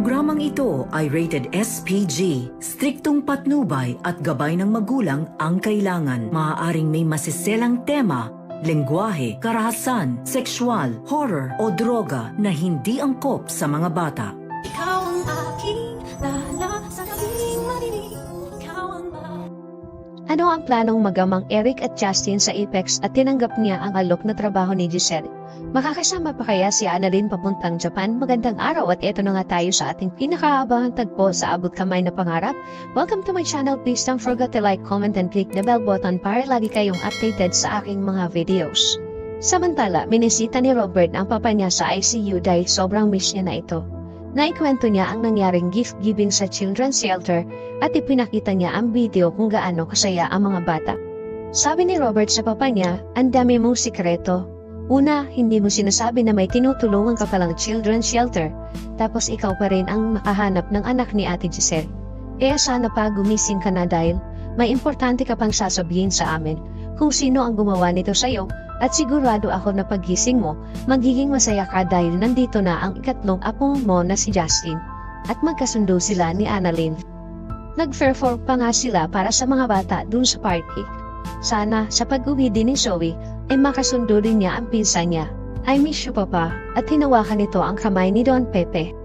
programang ito ay rated SPG. Striktong patnubay at gabay ng magulang ang kailangan. Maaaring may masiselang tema, lengguwahe, karahasan, sexual, horror o droga na hindi angkop sa mga bata. Ikaw ang aking dala sa gabing madilim. Ikaw ang Ano ang planong magamang Eric at Justin sa Apex at tinanggap niya ang alok na trabaho ni Giselle? Makakasama pa kaya si Annalyn papuntang Japan? Magandang araw at eto na nga tayo sa ating pinakaabangang tagpo sa abot kamay na pangarap. Welcome to my channel. Please don't forget to like, comment and click the bell button para lagi kayong updated sa aking mga videos. Samantala, minisita ni Robert ang papa niya sa ICU dahil sobrang miss niya na ito. Naikwento niya ang nangyaring gift giving sa children's shelter at ipinakita niya ang video kung gaano kasaya ang mga bata. Sabi ni Robert sa papa niya, ang dami mong sikreto. Una, hindi mo sinasabi na may tinutulungan ka palang children's shelter, tapos ikaw pa rin ang makahanap ng anak ni Ate Giselle. Kaya sana pa gumising ka na dahil may importante ka pang sasabihin sa amin kung sino ang gumawa nito sa'yo at sigurado ako na paggising mo, magiging masaya ka dahil nandito na ang ikatlong apo mo na si Justin at magkasundo sila ni Annalyn. Nag-perform pa nga sila para sa mga bata dun sa party. Sana sa pag-uwi din ni Zoe ay makasundo din niya ang pinsan niya. I miss you papa at hinawakan nito ang kamay ni Don Pepe.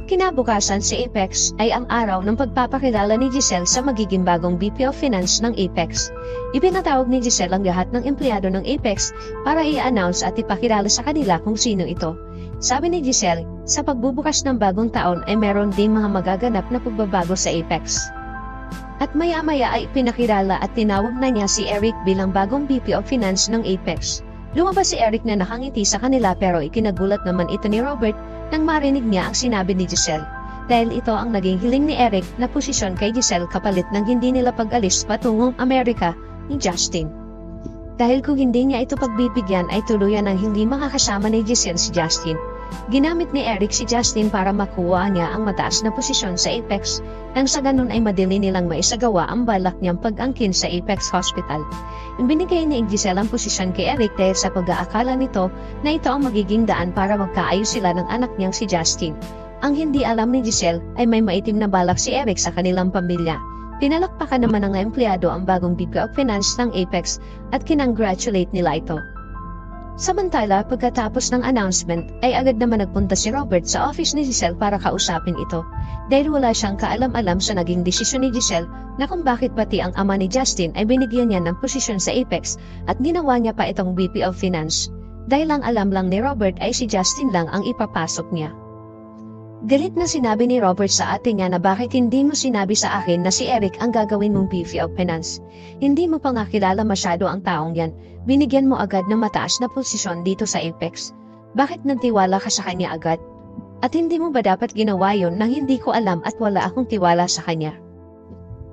Kinabukasan si Apex ay ang araw ng pagpapakilala ni Giselle sa magiging bagong VP of Finance ng Apex. Ipinatawag ni Giselle ang lahat ng empleyado ng Apex para i-announce at ipakilala sa kanila kung sino ito. Sabi ni Giselle, sa pagbubukas ng bagong taon ay meron ding mga magaganap na pagbabago sa Apex. At maya-maya ay pinakilala at tinawag na niya si Eric bilang bagong VP of Finance ng Apex. Lumabas si Eric na nakangiti sa kanila pero ikinagulat naman ito ni Robert nang marinig niya ang sinabi ni Giselle. Dahil ito ang naging hiling ni Eric na posisyon kay Giselle kapalit ng hindi nila pag-alis patungong Amerika ni Justin. Dahil kung hindi niya ito pagbibigyan ay tuluyan ang hindi makakasama ni Giselle si Justin. Ginamit ni Eric si Justin para makuha niya ang mataas na posisyon sa Apex nang sa ganun ay madali nilang maisagawa ang balak niyang pag-angkin sa Apex Hospital. Binigay ni Giselle ang posisyon kay Eric dahil sa pag-aakala nito na ito ang magiging daan para magkaayos sila ng anak niyang si Justin. Ang hindi alam ni Giselle ay may maitim na balak si Eric sa kanilang pamilya. Pinalakpakan naman ng empleyado ang bagong VP of Finance ng Apex at kinongratulate nila ito. Samantala, pagkatapos ng announcement, ay agad naman nagpunta si Robert sa office ni Giselle para kausapin ito. Dahil wala siyang kaalam-alam sa naging desisyon ni Giselle na kung bakit pati ang ama ni Justin ay binigyan niya ng posisyon sa Apex at ginawa niya pa itong VP of Finance. Dahil ang alam lang ni Robert ay si Justin lang ang ipapasok niya. Galit na sinabi ni Robert sa ate niya na bakit hindi mo sinabi sa akin na si Eric ang gagawin mong VP of Finance. Hindi mo pa nga kilala masyado ang taong yan. Binigyan mo agad ng mataas na posisyon dito sa Apex. Bakit nantiwala ka sa kanya agad? At hindi mo ba dapat ginawa yon nang hindi ko alam at wala akong tiwala sa kanya?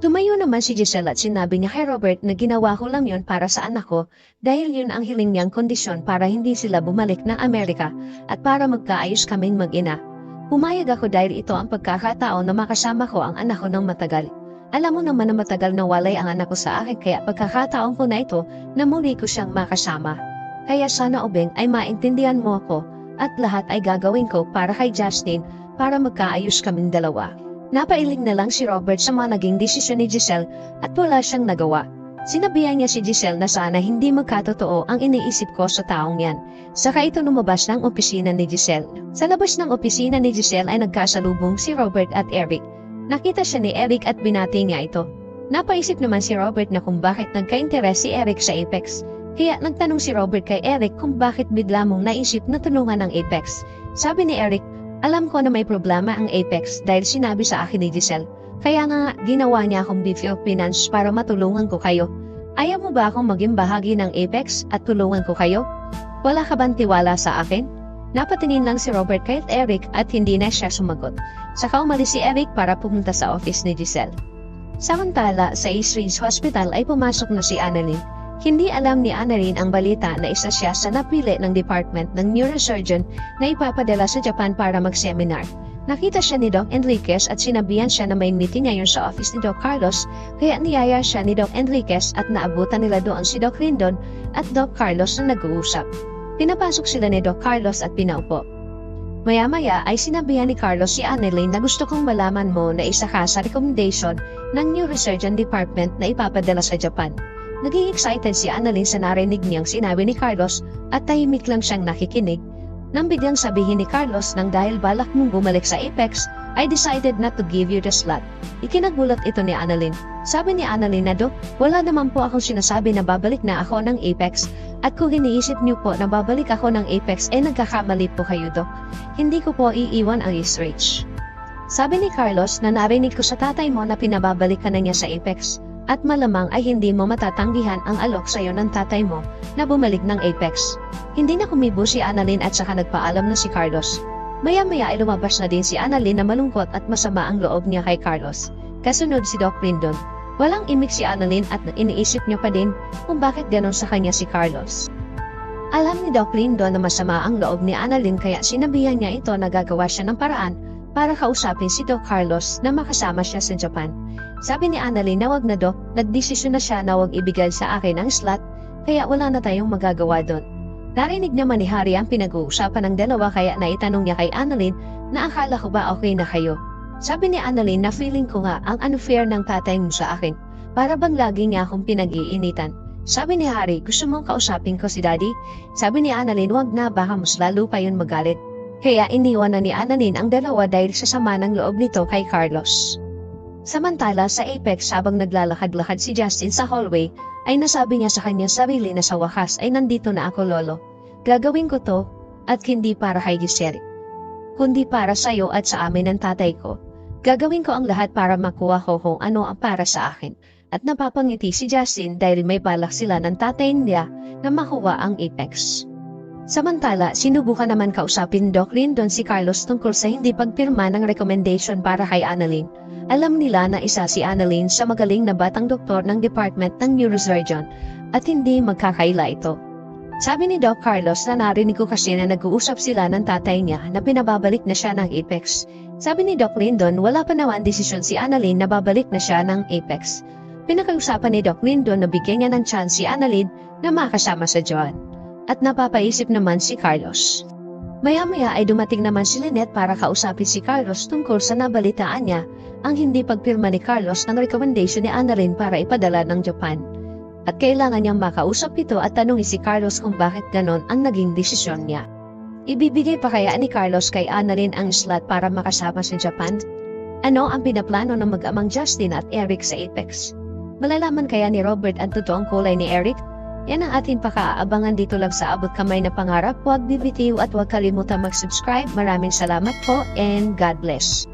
Tumayo naman si Giselle at sinabi niya kay Robert na ginawa ko lang yon para sa anak ko dahil yun ang hiling niyang kondisyon para hindi sila bumalik ng Amerika at para magkaayos kaming mag-ina. Pumayag ako dahil ito ang pagkakataon na makasama ko ang anak ko ng matagal. Alam mo naman na matagal na walay ang anak ko sa akin kaya pagkakataon ko na ito na muli ko siyang makasama. Kaya sana ubeng ay maintindihan mo ako at lahat ay gagawin ko para kay Justin para magkaayos kaming dalawa. Napailing na lang si Robert sa mga naging desisyon ni Giselle at wala siyang nagawa. Sinabihan niya si Giselle na sana hindi magkatotoo ang iniisip ko sa taong yan. Saka ito lumabas ng opisina ni Giselle. Sa labas ng opisina ni Giselle ay nagkasalubong si Robert at Eric. Nakita siya ni Eric at binati niya ito. Napaisip naman si Robert na kung bakit nagka-interes si Eric sa Apex. Kaya nagtanong si Robert kay Eric kung bakit bigla mong naisip na tulungan ang Apex. Sabi ni Eric, alam ko na may problema ang Apex dahil sinabi sa akin ni Giselle. Kaya nga ginawa niya akong VP of Finance para matulungan ko kayo. Ayaw mo ba akong maging bahagi ng Apex at tulungan ko kayo? Wala ka bang tiwala sa akin? Napatingin lang si Robert kay Eric at hindi na siya sumagot. Saka umalis si Eric para pumunta sa office ni Giselle. Samantala, sa East Ridge Hospital ay pumasok na si Annalyn. Hindi alam ni Annalyn ang balita na isa siya sa napili ng department ng neurosurgeon na ipapadala sa Japan para mag-seminar. Nakita siya ni Doc Enriquez at sinabihan siya na may meeting ngayon sa office ni Doc Carlos, kaya niyaya siya ni Doc Enriquez at naabutan nila doon si Doc Rindon at Doc Carlos na nag-uusap. Pinapasok sila ni Doc Carlos at pinaupo. Maya-maya ay sinabihan ni Carlos si Annalyn na gusto kong malaman mo na isa ka sa recommendation ng new research and department na ipapadala sa Japan. Naging excited si Annalyn sa narinig niyang sinabi ni Carlos at tahimik lang siyang nakikinig. Nang biglang sabihin ni Carlos nang dahil balak mong bumalik sa Apex, I decided not to give you the slot. Ikinagulat ito ni Annalyn. Sabi ni Annalyn na Dok, wala naman po akong sinasabi na babalik na ako ng Apex. At kung iniisip niyo po na babalik ako ng Apex, nagkakamali po kayo Dok. Hindi ko po iiwan ang Eastridge. Sabi ni Carlos na narinig ko sa tatay mo na pinababalik ka na niya sa Apex. At malamang ay hindi mo matatanggihan ang alok sa iyo ng tatay mo na bumalik ng Apex. Hindi na kumibo si Annalyn at saka nagpaalam na si Carlos. Maya-maya ay lumabas na din si Annalyn na malungkot at masama ang loob niya kay Carlos. Kasunod si Doc Lindon. Walang imik si Annalyn at iniisip niya pa din kung bakit ganon sa kanya si Carlos. Alam ni Doc Lindon na masama ang loob ni Annalyn kaya sinabihan niya ito na gagawa siya ng paraan para kausapin si Doc Carlos na makasama siya sa Japan. Sabi ni Annalyn na wag na Doc, nagdesisyon na siya na wag ibigay sa akin ang slot kaya wala na tayong magagawa doon. Narinig naman ni Harry ang pinag-uusapan ng dalawa kaya naitanong niya kay Annalyn na akala ko ba okay na kayo. Sabi ni Annalyn na feeling ko nga ang unfair ng tatay mo sa akin. Para bang lagi niya akong pinag-iinitan. Sabi ni Harry, gusto mong kausapin ko si Daddy? Sabi ni Annalyn, wag na baka mas lalo pa yun magalit. Kaya iniwan na ni Annalyn ang dalawa dahil sa sama ng loob nito kay Carlos. Samantala sa Apex habang naglalakad-lakad si Justin sa hallway, ay nasabi niya sa kanyang sarili na sa wakas ay nandito na ako lolo. Gagawin ko to at hindi para kay Giselle, kundi para sa iyo at sa amin ng tatay ko. Gagawin ko ang lahat para makuha ko kung ano ang para sa akin. At napapangiti si Justin dahil may balak sila ng tatay niya na makuha ang Apex. Samantala, sinubukan naman kausapin Doc Lindon si Carlos tungkol sa hindi pagpirma ng recommendation para kay Annalyn. Alam nila na isa si Annalyn sa magaling na batang doktor ng Department ng Neurosurgeon at hindi magkakaila ito. Sabi ni Doc Carlos na narinig ko kasi na nag-uusap sila ng tatay niya na pinababalik na siya ng Apex. Sabi ni Doc Lindon wala pa naman desisyon si Annalyn na babalik na siya ng Apex. Pinag-usapan ni Doc Lindon na bigyan niya ng chance si Annalyn na makasama sa Joan. At napapaisip naman si Carlos. Maya-maya ay dumating naman si Lynette para kausapin si Carlos tungkol sa nabalitaan niya ang hindi pagpirma ni Carlos ng recommendation ni Annalyn para ipadala ng Japan. At kailangan niyang makausap ito at tanungin si Carlos kung bakit ganon ang naging desisyon niya. Ibibigay pa kaya ni Carlos kay Annalyn ang slot para makasama sa Japan? Ano ang pinaplano ng mag-amang Justin at Eric sa Apex? Malalaman kaya ni Robert ang totoong kulay ni Eric? Yan ang ating pakaabangan dito lang sa Abot Kamay na Pangarap. Huwag bibitiw at huwag kalimutan mag-subscribe. Maraming salamat po and God bless.